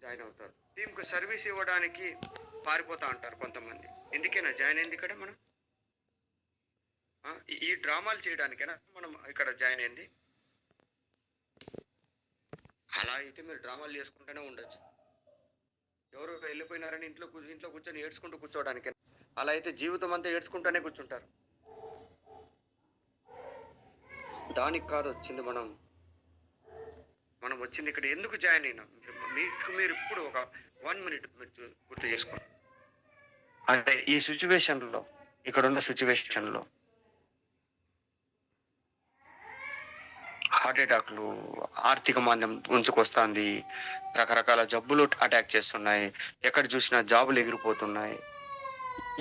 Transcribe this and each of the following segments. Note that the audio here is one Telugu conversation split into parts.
జాయిన్ అవుతారు. టీంకు సర్వీస్ ఇవ్వడానికి పారిపోతా ఉంటారు కొంతమంది. ఎందుకేనా జాయిన్ అయింది ఇక్కడ మనం? ఈ డ్రామాలు చేయడానికేనా మనం ఇక్కడ జాయిన్ అయింది? అలా అయితే మీరు డ్రామాలు చేసుకుంటూనే ఉండొచ్చు. ఎవరు వెళ్ళిపోయినారని ఇంట్లో కూర్చొని ఏడ్చుకుంటూ కూర్చోవడానికి. అలా అయితే జీవితం అంతా ఏడ్చుకుంటూనే కూర్చుంటారు. దానికి కాదు వచ్చింది మనం వచ్చింది ఇక్కడ ఎందుకు జాయిన్ అయినాం? మీరు ఇప్పుడు ఒక 1 minute మీరు గుర్తు చేసుకోండి. అంటే ఈ సిచ్యువేషన్లో, ఇక్కడున్న సిచ్యువేషన్లో హార్ట్ అటాక్లు, ఆర్థిక మాంద్యం ఉంచుకొస్తుంది, రకరకాల జబ్బులు అటాక్ చేస్తున్నాయి, ఎక్కడ చూసినా జాబులు ఎగిరిపోతున్నాయి.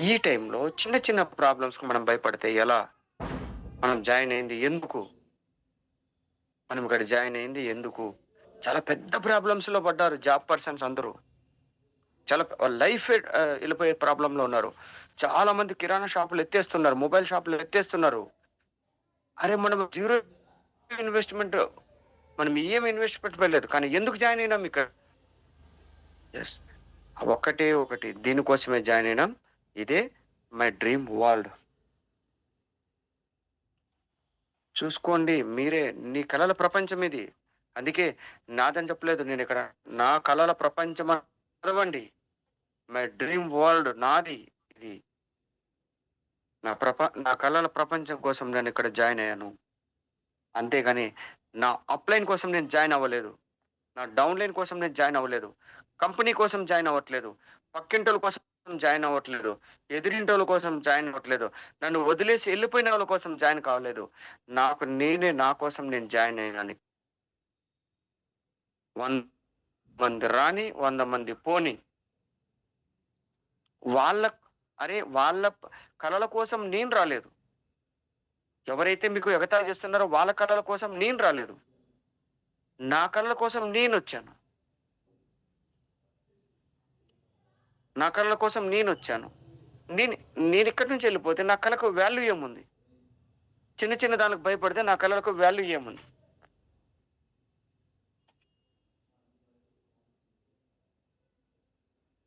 ఈ టైంలో చిన్న చిన్న ప్రాబ్లమ్స్కి మనం భయపడితే ఎలా? మనం జాయిన్ అయింది ఎందుకు? మనం ఇక్కడ జాయిన్ అయింది ఎందుకు? చాలా పెద్ద ప్రాబ్లమ్స్లో పడ్డారు జాబ్ పర్సన్స్ అందరూ. చాలా లైఫ్ వెళ్ళిపోయే ప్రాబ్లంలో ఉన్నారు. చాలా మంది కిరాణా షాపులు ఎత్తేస్తున్నారు, మొబైల్ షాపులు ఎత్తేస్తున్నారు. అరే మనం జీరో ఇన్వెస్ట్మెంట్, మనం ఏం ఇన్వెస్ట్మెంట్ పెట్టలేదు, కానీ ఎందుకు జాయిన్ అయినాం ఇక్కడ? ఎస్, ఒకటి దీనికోసమే జాయిన్ అయినాం. ఇదే మై డ్రీమ్ వరల్డ్. చూసుకోండి మీరే, నీ కళల ప్రపంచం ఇది. అందుకే నాదని చెప్పలేదు నేను ఇక్కడ. నా కళల ప్రపంచం చదవండి. మై డ్రీమ్ వరల్డ్ నాది ఇది. నా కళల ప్రపంచం కోసం నేను ఇక్కడ జాయిన్ అయ్యాను. అంతేగాని నా అప్లైన్ కోసం నేను జాయిన్ అవ్వలేదు, నా డౌన్లైన్ కోసం నేను జాయిన్ అవ్వలేదు, కంపెనీ కోసం జాయిన్ అవ్వట్లేదు, పక్కింటోళ్ళ కోసం జాయిన్ అవ్వట్లేదు, ఎదురింటోళ్ళ కోసం జాయిన్ అవ్వట్లేదు, నన్ను వదిలేసి వెళ్ళిపోయిన వాళ్ళ కోసం జాయిన్ కావలేదు. నా కోసం నేను జాయిన్ అయినాను. 100 మంది రాని 100 మంది పోని, వాళ్ళ కళల కోసం నేను రాలేదు. ఎవరైతే మీకు ఎగతాళి చేస్తున్నారో వాళ్ళ కళల కోసం నేను రాలేదు, నా కళల కోసం నేను వచ్చాను. నా కళల కోసం నేను వచ్చాను. నేను ఇక్కడి నుంచి వెళ్ళిపోతే నా కళకు వాల్యూ ఏముంది? చిన్న చిన్న దానికి భయపడితే నా కళలకు వాల్యూ ఏముంది?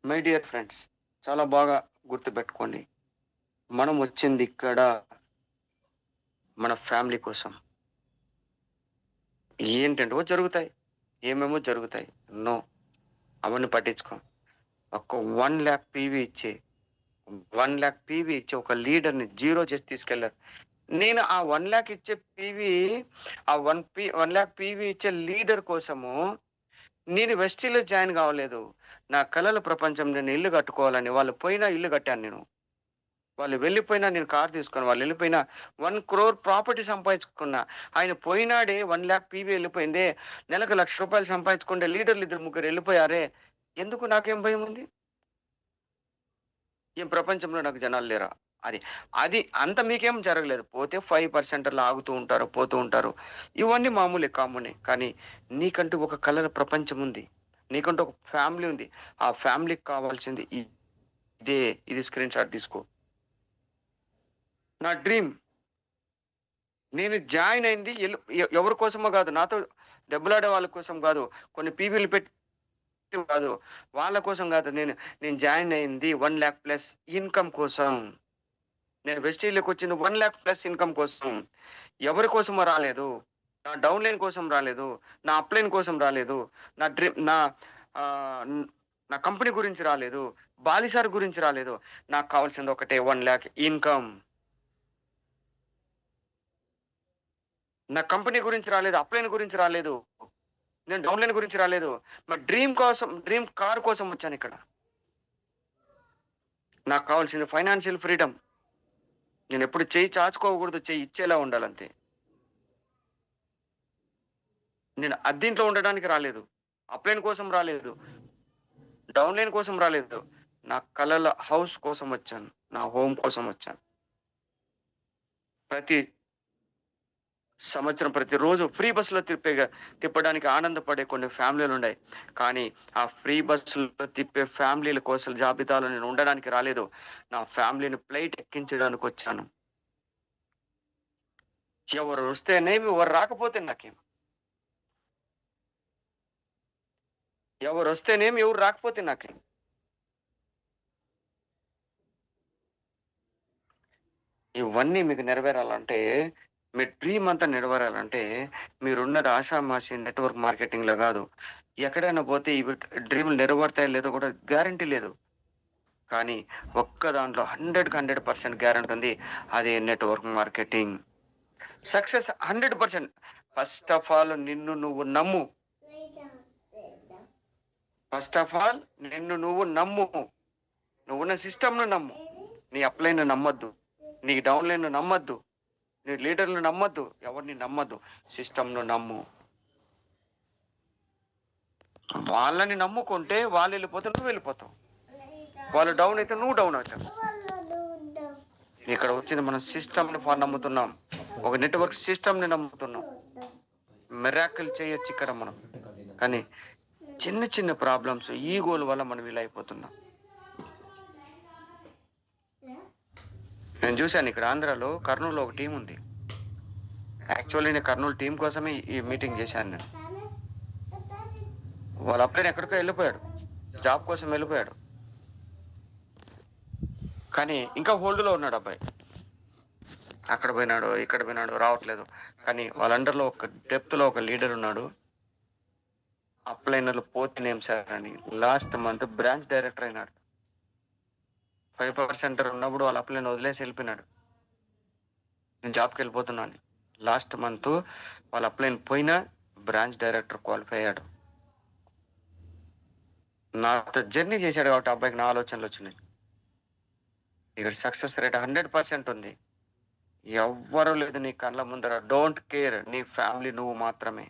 మై డియర్ ఫ్రెండ్స్, చాలా బాగా గుర్తుపెట్టుకోండి. మనం వచ్చింది ఇక్కడ మన ఫ్యామిలీ కోసం. ఏంటంటే జరుగుతాయి, ఏమేమో జరుగుతాయి, నో అవన్నీ పట్టించుకో. ఒక 1 lakh PV ఇచ్చి 1 lakh PV ఇచ్చి ఒక లీడర్ని జీరో చేసి తీసుకెళ్లారు. నేను ఆ 1 lakh ఇచ్చే పీవీ, ఆ 1 lakh PV ఇచ్చే లీడర్ కోసము నేను వెస్టీలో జాయిన్ కావలేదు. నా కళల ప్రపంచం, నేను ఇల్లు కట్టుకోవాలని, వాళ్ళు పోయినా ఇల్లు కట్టాను నేను. వాళ్ళు వెళ్ళిపోయినా నేను కార్ తీసుకున్నాను. వాళ్ళు వెళ్ళిపోయినా 1 crore ప్రాపర్టీ సంపాదించుకున్నా. ఆయన పోయినాడే 1 lakh PV వెళ్ళిపోయిందే. నెలకు 1,00,000 రూపాయలు సంపాదించుకుంటే లీడర్లు 2-3 వెళ్ళిపోయారే. ఎందుకు? నాకేం భయం ఉంది? ఏం ప్రపంచంలో నాకు జనాలు లేరా? అది అంత మీకేం జరగలేదు. పోతే 5% అలా ఆగుతూ ఉంటారు, పోతూ ఉంటారు. ఇవన్నీ మామూలే, కామనే. కానీ నీకంటూ ఒక కళల ప్రపంచం ఉంది, నీకంటూ ఒక ఫ్యామిలీ ఉంది. ఆ ఫ్యామిలీకి కావాల్సింది ఇది స్క్రీన్ షాట్ తీసుకో. నా డ్రీమ్, నేను జాయిన్ అయింది ఎవరి కోసమో కాదు, నాతో దెబ్బలాడే వాళ్ళ కోసం కాదు, కొన్ని పీవీలు పెట్టి కాదు, వాళ్ళ కోసం కాదు. నేను జాయిన్ అయింది 1 lakh ప్లస్ ఇన్కమ్ కోసం. నేను వెస్టీలోకి వచ్చింది 1 lakh ప్లస్ ఇన్కమ్ కోసం. ఎవరి కోసమో రాలేదు. నా డౌన్ లైన్ కోసం రాలేదు, నా అప్లైన్ కోసం రాలేదు, నా డ్రీమ్ నా కంపెనీ గురించి రాలేదు, బాలిసార్ గురించి రాలేదు. నాకు కావాల్సింది ఒకటే, 1 lakh ఇన్కమ్. నా కంపెనీ గురించి రాలేదు, అప్లైన్ గురించి రాలేదు, నేను డౌన్లైన్ గురించి రాలేదు. మా డ్రీమ్ కార్ కోసం వచ్చాను ఇక్కడ. నాకు కావాల్సింది ఫైనాన్షియల్ ఫ్రీడమ్. నేను ఎప్పుడు చెయ్యి చాచుకోకూడదు, చెయ్యి ఇచ్చేలా ఉండాలంతే. నేను అద్దీంట్లో ఉండడానికి రాలేదు, అప్లైన్ కోసం రాలేదు, డౌన్లైన్ కోసం రాలేదు. నా కలల హౌస్ కోసం వచ్చాను, నా హోమ్ కోసం వచ్చాను. ప్రతి సంవత్సరం ప్రతిరోజు ఫ్రీ బస్సులో తిప్పడానికి ఆనందపడే కొన్ని ఫ్యామిలీలు ఉన్నాయి. కానీ ఆ ఫ్రీ బస్సులో తిప్పే ఫ్యామిలీల కోసం జాబితాలో నేను ఉండడానికి రాలేదు. నా ఫ్యామిలీని ఫ్లైట్ ఎక్కించడానికి వచ్చాను. ఎవరు వస్తేనేమి, ఎవరు రాకపోతే నాకేం. ఎవరు వస్తేనేం, ఎవరు రాకపోతే నాకు. ఇవన్నీ మీకు నెరవేరాలంటే, మీ డ్రీమ్ అంతా నెరవేరాలంటే, మీరున్నది ఆషామాషి నెట్వర్క్ మార్కెటింగ్ లో కాదు. ఎక్కడైనా పోతే ఇవి డ్రీమ్లు నెరవేరుతాయో లేదో కూడా గ్యారంటీ లేదు. కానీ ఒక్క దాంట్లో 100% గ్యారంటీ ఉంది. అది network marketing. Success 100%. First of all నిన్ను నువ్వు నమ్ము. ఫస్ట్ ఆఫ్ ఆల్ నిన్ను నువ్వు నమ్ము. నువ్వున్న సిస్టమ్ను నమ్ము. నీ అప్లైన్ నమ్మద్దు, నీ డౌన్లైన్ నమ్మద్దు, నీ లీడర్లు నమ్మద్దు, ఎవరిని నమ్మద్దు. సిస్టమ్ను నమ్ము. వాళ్ళని నమ్ముకుంటే వాళ్ళు వెళ్ళిపోతే నువ్వు వెళ్ళిపోతావు, వాళ్ళు డౌన్ అయితే నువ్వు డౌన్ అవుతావు. ఇక్కడ వచ్చింది మనం సిస్టమ్ని నమ్ముతున్నాం, ఒక నెట్వర్క్ సిస్టమ్ని నమ్ముతున్నాం. మిరాకిల్ చేయొచ్చు ఇక్కడ మనం. కానీ చిన్న చిన్న ప్రాబ్లమ్స్, ఈగోల వల్ల మనం ఇలా అయిపోతున్నాం. నేను చూశాను ఇక్కడ ఆంధ్రాలో కర్నూలులో ఒక టీం ఉంది. యాక్చువల్లీ నేను కర్నూలు టీం కోసమే ఈ మీటింగ్ చేశాను. నేను వాళ్ళ అప్లైన్ ఎక్కడికో వెళ్ళిపోయాడు, జాబ్ కోసం వెళ్ళిపోయాడు. కానీ ఇంకా హోల్డ్లో ఉన్నాడు అబ్బాయి. అక్కడ పోయినాడు, ఇక్కడ పోయినాడు, రావట్లేదు. కానీ వాళ్ళ అండర్లో ఒక డెప్త్లో ఒక లీడర్ ఉన్నాడు. అప్లైనర్లు పోతేనేం సార్ అని లాస్ట్ మంత్ బ్రాంచ్ డైరెక్టర్ అయినాడు. 5% ఉన్నప్పుడు వాళ్ళ అప్లైన్ వదిలేసి వెళ్ళిపోయినాడు. నేను జాబ్కి వెళ్ళిపోతున్నాను. లాస్ట్ మంత్ వాళ్ళ అప్లైన్ పోయినా బ్రాంచ్ డైరెక్టర్ క్వాలిఫై అయ్యాడు. నాతో జర్నీ చేశాడు కాబట్టి అబ్బాయికి నా ఆలోచనలు వచ్చినాయి. ఇక్కడ సక్సెస్ రేట్ 100% ఉంది. ఎవ్వరూ లేదు నీ కళ్ళ ముందర. డోంట్ కేర్, నీ ఫ్యామిలీ నువ్వు మాత్రమే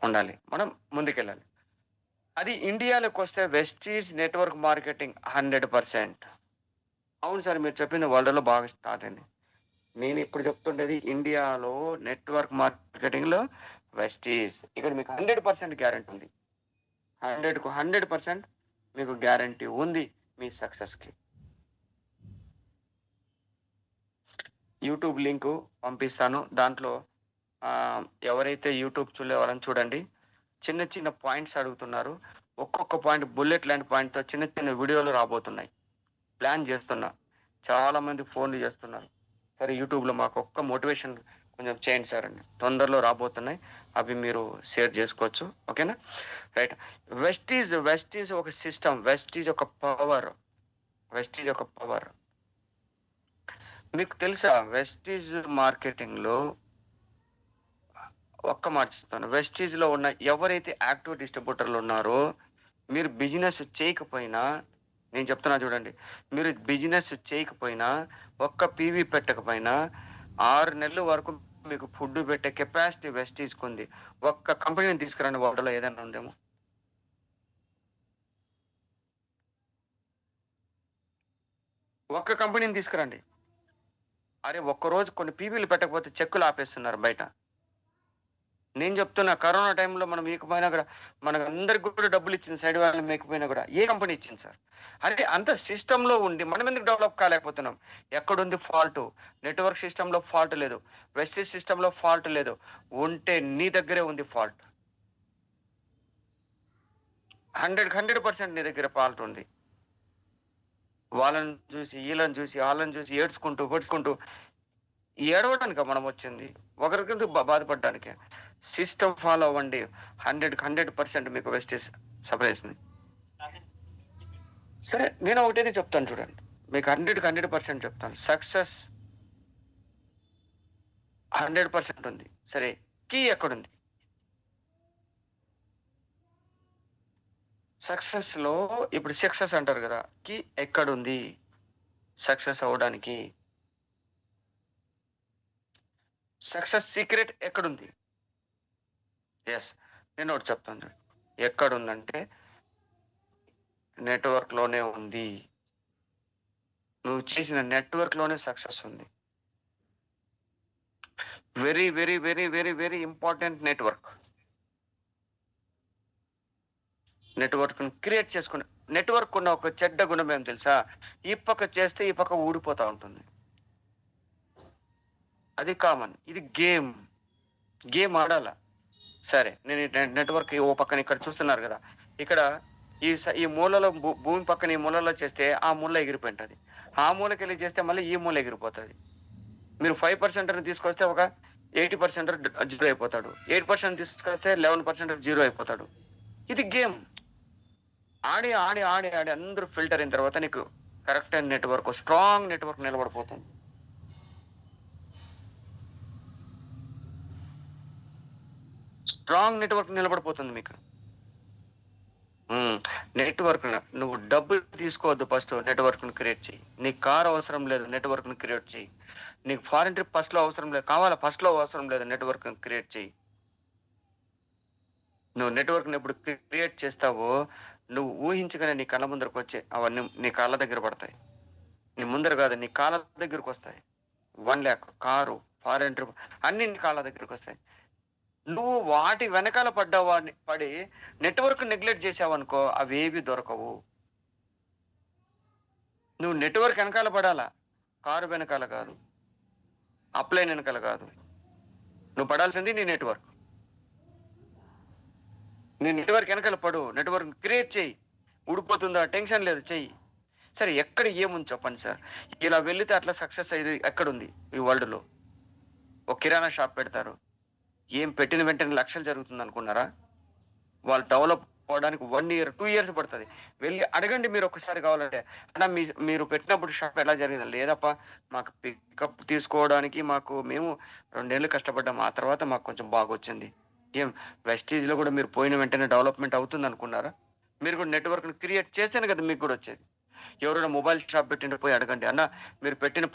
ఉండాలి. మనం ముందుకెళ్ళాలి. అది ఇండియాలోకి వస్తే వెస్టీజ్ నెట్వర్క్ మార్కెటింగ్ 100%. అవును సార్, మీరు చెప్పింది వరల్డ్లో బాగా స్టార్ట్ అయింది. నేను ఇప్పుడు చెప్తుండేది ఇండియాలో నెట్వర్క్ మార్కెటింగ్ లో వెస్టీజ్. ఇక్కడ మీకు 100% గ్యారంటీ ఉంది. 100కు 100% మీకు గ్యారంటీ ఉంది మీ సక్సెస్ కి. యూట్యూబ్ లింక్ పంపిస్తాను. దాంట్లో ఎవరైతే యూట్యూబ్ చూడలే వాళ్ళని చూడండి. చిన్న చిన్న పాయింట్స్ అడుగుతున్నారు. ఒక్కొక్క పాయింట్ బుల్లెట్ లాంటి పాయింట్తో చిన్న చిన్న వీడియోలు రాబోతున్నాయి. ప్లాన్ చేస్తున్నా. చాలా మంది ఫోన్లు చేస్తున్నారు, సరే యూట్యూబ్లో మాకు ఒక్క మోటివేషన్ కొంచెం చేయండి సార్ అని. తొందరలో రాబోతున్నాయి, అవి మీరు షేర్ చేసుకోవచ్చు. ఓకేనా? రైట్. వెస్టీజ్ ఒక సిస్టమ్, వెస్టీజ్ ఒక పవర్, వెస్టీజ్ ఒక పవర్. మీకు తెలుసా వెస్టీజ్ మార్కెటింగ్ లో ఒక్క మాట చెప్తాను. వెస్టీజ్ లో ఉన్న ఎవరైతే యాక్టివ్ డిస్ట్రిబ్యూటర్లు ఉన్నారో, మీరు బిజినెస్ చేయకపోయినా, నేను చెప్తున్నా చూడండి, మీరు బిజినెస్ చేయకపోయినా, ఒక్క పీవీ పెట్టకపోయినా 6 నెలల వరకు మీకు ఫుడ్ పెట్టే కెపాసిటీ వెస్టీజ్కి ఉంది. ఒక్క కంపెనీని తీసుకురండి, వాటిలో ఏదైనా ఉందేమో. ఒక్క కంపెనీని తీసుకురండి. అరే ఒక్కరోజు కొన్ని పీవీలు పెట్టకపోతే చెక్కులు ఆపేస్తున్నారు బయట. నేను చెప్తున్నా, కరోనా టైంలో మనం మేకపోయినా కూడా, మనకు అందరికి కూడా డబ్బులు ఇచ్చింది, సైడ్ వాళ్ళు మేకపోయినా కూడా ఏ కంపెనీ ఇచ్చింది సార్? అంటే అంత సిస్టంలో ఉండి మనం ఎందుకు డెవలప్ కాలేకపోతున్నాం? ఎక్కడుంది ఫాల్ట్? నెట్వర్క్ సిస్టంలో ఫాల్ట్ లేదు, వెస్టీజ్ సిస్టంలో ఫాల్ట్ లేదు. ఉంటే నీ దగ్గరే ఉంది ఫాల్ట్. 100% నీ దగ్గర ఫాల్ట్ ఉంది. వాళ్ళని చూసి, వీళ్ళని చూసి, వాళ్ళని చూసి ఏడ్చుకుంటూ పడుచుకుంటూ, ఏడవడానికి మనం వచ్చింది, ఒకరికి బాధపడడానికి. సిస్టమ్ ఫాలో అవ్వండి. 100% మీకు వెస్టీజ్ సప్లై చేస్తుంది. సరే, నేను ఒకటేది చెప్తాను చూడండి, మీకు 100% చెప్తాను. సక్సెస్ 100% ఉంది. సరే, కీ ఎక్కడుంది? సక్సెస్ లో ఇప్పుడు సక్సెస్ అంటారు కదా, కీ ఎక్కడుంది సక్సెస్ అవడానికి? సక్సెస్ సీక్రెట్ ఎక్కడుంది? ఎస్, నేను ఒకటి చెప్తాను. ఎక్కడుందంటే నెట్వర్క్ లోనే ఉంది. నువ్వు చేసిన నెట్వర్క్ లోనే సక్సెస్ ఉంది. Very very very very very important network. Network create చేసుకుని, నెట్వర్క్ ఉన్న ఒక చెడ్డ గుణం ఏం తెలుసా? ఈ పక్క చేస్తే ఈ పక్క ఊడిపోతా ఉంటుంది. అది కామన్. ఇది గేమ్ ఆడాల. సరే నేను నెట్వర్క్ ఓ పక్కన ఇక్కడ చూస్తున్నారు కదా, ఇక్కడ ఈ మూలలో భూమి పక్కన ఈ మూలలో చేస్తే ఆ మూల ఎగిరిపోయింటది, ఆ మూలకెళ్ళి చేస్తే మళ్ళీ ఈ మూల ఎగిరిపోతుంది. మీరు 5% తీసుకొస్తే ఒక 80% జీరో అయిపోతాడు, 8% తీసుకొస్తే 11% జీరో అయిపోతాడు. ఇది గేమ్. ఆడి ఆడి ఆడి ఆడి అందరూ ఫిల్టర్ అయిన తర్వాత నీకు కరెక్ట్ అయిన నెట్వర్క్, స్ట్రాంగ్ నెట్వర్క్ నిలబడిపోతుంది. స్ట్రాంగ్ నెట్వర్క్ నిలబడిపోతుంది మీకు. నెట్వర్క్ నువ్వు డబ్బు తీసుకోవద్దు, ఫస్ట్ నెట్వర్క్ ను క్రియేట్ చేయి. నీకు కార్ అవసరం లేదు, నెట్వర్క్ ను క్రియేట్ చేయి. నీకు ఫారెన్ ట్రిప్ ఫస్ట్ లో అవసరం లేదు, కావాలా ఫస్ట్ లో అవసరం లేదు, నెట్వర్క్ ను క్రియేట్ చేయి. నువ్వు నెట్వర్క్ ని ఎప్పుడు క్రియేట్ చేస్తావో నువ్వు ఊహించగానే నీ కళ్ళ ముందరకు వచ్చే అవన్నీ నీ కాళ్ళ దగ్గర పడతాయి. నీ ముందర కాదు, నీ కాళ్ళ దగ్గరకు వస్తాయి. 1 lakh కారు, ఫారెన్ ట్రిప్ అన్ని నీ కాళ్ళ దగ్గరకు వస్తాయి. నువ్వు వాటి వెనకాల పడి నెట్వర్క్ నెగ్లెక్ట్ చేసావు అనుకో, అవేవి దొరకవు. నువ్వు నెట్వర్క్ వెనకాల పడాలా, కారు వెనకాల కాదు, అప్లైన్ వెనకాల కాదు. నువ్వు పడాల్సింది నీ నెట్వర్క్. నీ నెట్వర్క్ వెనకాల పడు, నెట్వర్క్ క్రియేట్ చేయి. ఊడిపోతుందా టెన్షన్ లేదు, చెయ్యి. సరే ఎక్కడ ఏముంది చెప్పండి సార్, ఇలా వెళితే అట్లా సక్సెస్ అయ్యేది ఎక్కడుంది ఈ వరల్డ్ లో? ఒక కిరాణా షాప్ పెడతారు, ఏం పెట్టిన వెంటనే లక్షలు జరుగుతుంది అనుకున్నారా? వాళ్ళు డెవలప్ అవడానికి 1 year 2 years పడుతుంది. వెళ్ళి అడగండి మీరు ఒకసారి కావాలంటే, అన్న మీరు పెట్టినప్పుడు షాప్ ఎలా జరిగింది? లేదప్పా, మాకు పికప్ తీసుకోవడానికి మేము 2 ఏళ్ళు కష్టపడ్డాం, ఆ తర్వాత మాకు కొంచెం బాగా వచ్చింది. ఏం వెస్టీజ్ లో కూడా మీరు పోయిన వెంటనే డెవలప్మెంట్ అవుతుంది అనుకున్నారా? మీరు కూడా నెట్వర్క్ ని క్రియేట్ చేస్తేనే కదా మీకు కూడా వచ్చేది. ఎవరైనా మొబైల్ షాప్ పెట్టిన పోయి అడగండి, అన్న మీరు పెట్టిన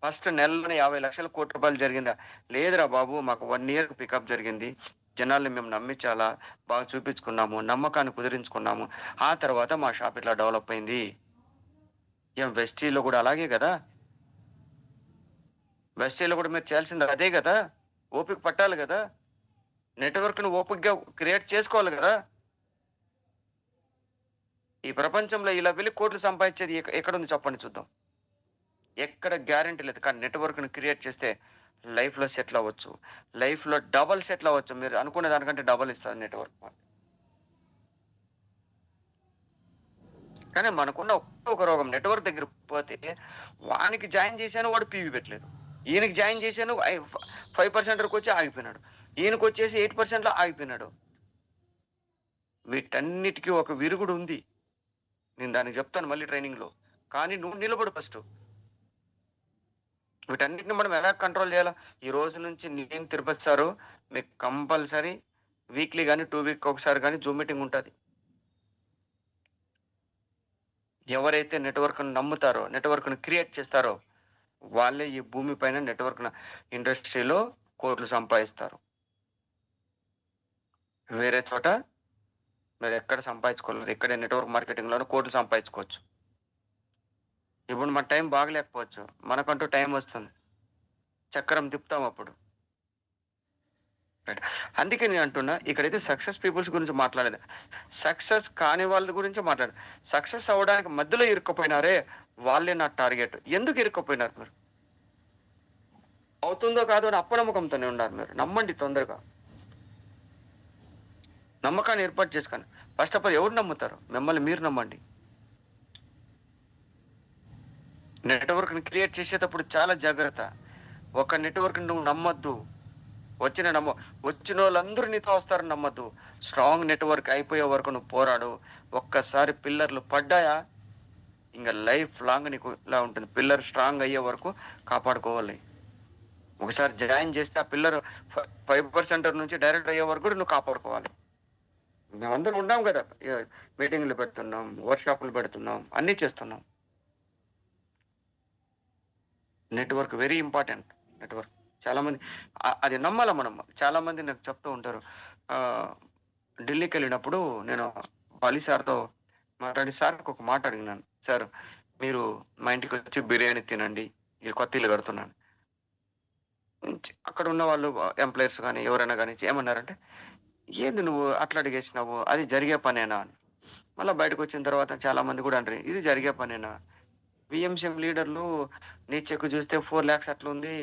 ఫస్ట్ నెలలోనే 50 లక్షల కోట్ల రూపాయలు జరిగిందా? లేదురా బాబు, మాకు 1 year పికప్ జరిగింది, జనాల్ని మేము నమ్మించాలా, బాగా చూపించుకున్నాము, నమ్మకాన్ని కుదిరించుకున్నాము, ఆ తర్వాత మా షాప్ ఇట్లా డెవలప్ అయింది. ఏం వెస్టీలో కూడా అలాగే కదా? వెస్టీలో కూడా మీరు చేయాల్సింది అదే కదా? ఓపిక పట్టాలి కదా, నెట్వర్క్ ను ఓపికగా క్రియేట్ చేసుకోవాలి కదా. ఈ ప్రపంచంలో ఇలా వెళ్ళి కోట్లు సంపాదించేది ఎక్కడ ఉంది చెప్పండి చూద్దాం. ఎక్కడ గ్యారంటీ లేదు. కానీ నెట్వర్క్ ను క్రియేట్ చేస్తే లైఫ్ లో సెటిల్ అవ్వచ్చు, లైఫ్ లో డబల్ సెటిల్ అవ్వచ్చు. మీరు అనుకునే దానికంటే డబల్ ఇస్తారు నెట్వర్క్. కానీ మనకున్న ఒక్కొక్క రోగం, నెట్వర్క్ దగ్గర పోతే వానికి జాయిన్ చేశాను వాడు పీవీ పెట్టలేదు, ఈయనకి జాయిన్ చేశాను 5% వచ్చి ఆగిపోయినాడు, ఈయనకు వచ్చేసి 8% లో ఆగిపోయినాడు. వీటన్నిటికీ ఒక విరుగుడు ఉంది, నేను దానికి చెప్తాను మళ్ళీ ట్రైనింగ్ లో. కానీ నువ్వు నిలబడు ఫస్ట్. వీటన్నిటిని మనం ఎలా కంట్రోల్ చేయాలో ఈ రోజు నుంచి నేను తిరుపతి సారు మీకు కంపల్సరీ వీక్లీ కానీ 2 week ఒకసారి కానీ జూమ్ మీటింగ్ ఉంటుంది. ఎవరైతే నెట్వర్క్ నమ్ముతారో, నెట్వర్క్ ను క్రియేట్ చేస్తారో వాళ్ళే ఈ భూమి పైన నెట్వర్క్ ఇండస్ట్రీలో కోట్లు సంపాదిస్తారు. వేరే చోట మీరు ఎక్కడ సంపాదించుకోలేరు, ఇక్కడే నెట్వర్క్ మార్కెటింగ్ లోనే కోట్లు సంపాదించుకోవచ్చు. ఇప్పుడు మన టైం బాగలేకపోవచ్చు, మనకంటూ టైం వస్తుంది, చక్రం తిప్పుతాం అప్పుడు. అందుకే నేను అంటున్నా, ఇక్కడైతే సక్సెస్ పీపుల్స్ గురించి మాట్లాడలేదు, సక్సెస్ కాని వాళ్ళ గురించి మాట్లాడు. సక్సెస్ అవ్వడానికి మధ్యలో ఇరుక్కుపోయినారే వాళ్ళే నా టార్గెట్. ఎందుకు ఇరుక్కుపోయినారు మీరు? అవుతుందో కాదో అని అప్పనమ్మకంతోనే ఉన్నారు. మీరు నమ్మండి, తొందరగా నమ్మకాన్ని ఏర్పాటు చేసుకోండి. ఫస్ట్ ఆఫ్ ఆల్ ఎవరు నమ్ముతారు? మిమ్మల్ని మీరు నమ్మండి. నెట్వర్క్ ని క్రియేట్ చేసేటప్పుడు చాలా జాగ్రత్త. ఒక నెట్వర్క్ నువ్వు నమ్మద్దు, వచ్చిన వాళ్ళందరూ నీతో వస్తారని నమ్మద్దు. స్ట్రాంగ్ నెట్వర్క్ అయిపోయే వరకు నువ్వు పోరాడు. ఒక్కసారి పిల్లర్లు పడ్డాయా ఇంకా లైఫ్ లాంగ్ నీకు ఇలా ఉంటుంది. పిల్లర్ స్ట్రాంగ్ అయ్యే వరకు కాపాడుకోవాలి. ఒకసారి జాయిన్ చేస్తే ఆ పిల్లర్ 5% నుంచి డైరెక్ట్ అయ్యే వరకు కూడా నువ్వు కాపాడుకోవాలి. మేమందరం ఉన్నాం కదా, మీటింగ్లు పెడుతున్నాం, వర్క్షాపులు పెడుతున్నాం, అన్ని చేస్తున్నాం. Network very important. నెట్వర్క్ చాలా మంది అది నమ్మాల. మనం చాలా మంది నాకు చెప్తూ ఉంటారు, ఢిల్లీకి వెళ్ళినప్పుడు నేను బాలి సార్తో మాట్లాడి సార్కి ఒక మాట అడిగినాను, సార్ మీరు మా ఇంటికి వచ్చి బిర్యానీ తినండి, ఈ కొత్త ఇల్లు కడుతున్నాను. అక్కడ ఉన్న వాళ్ళు ఎంప్లాయర్స్ కానీ ఎవరైనా కానీ ఏమన్నారంటే, ఏంది నువ్వు అట్లా అడిగేసినావు, అది జరిగే పనేనా అని. మళ్ళీ బయటకు వచ్చిన తర్వాత చాలా మంది కూడా అంటారు, ఇది జరిగే పనేనా? విఎంసీఎం లీడర్లు నీ చెక్ చూస్తే 4 lakhs అట్లా ఉంది,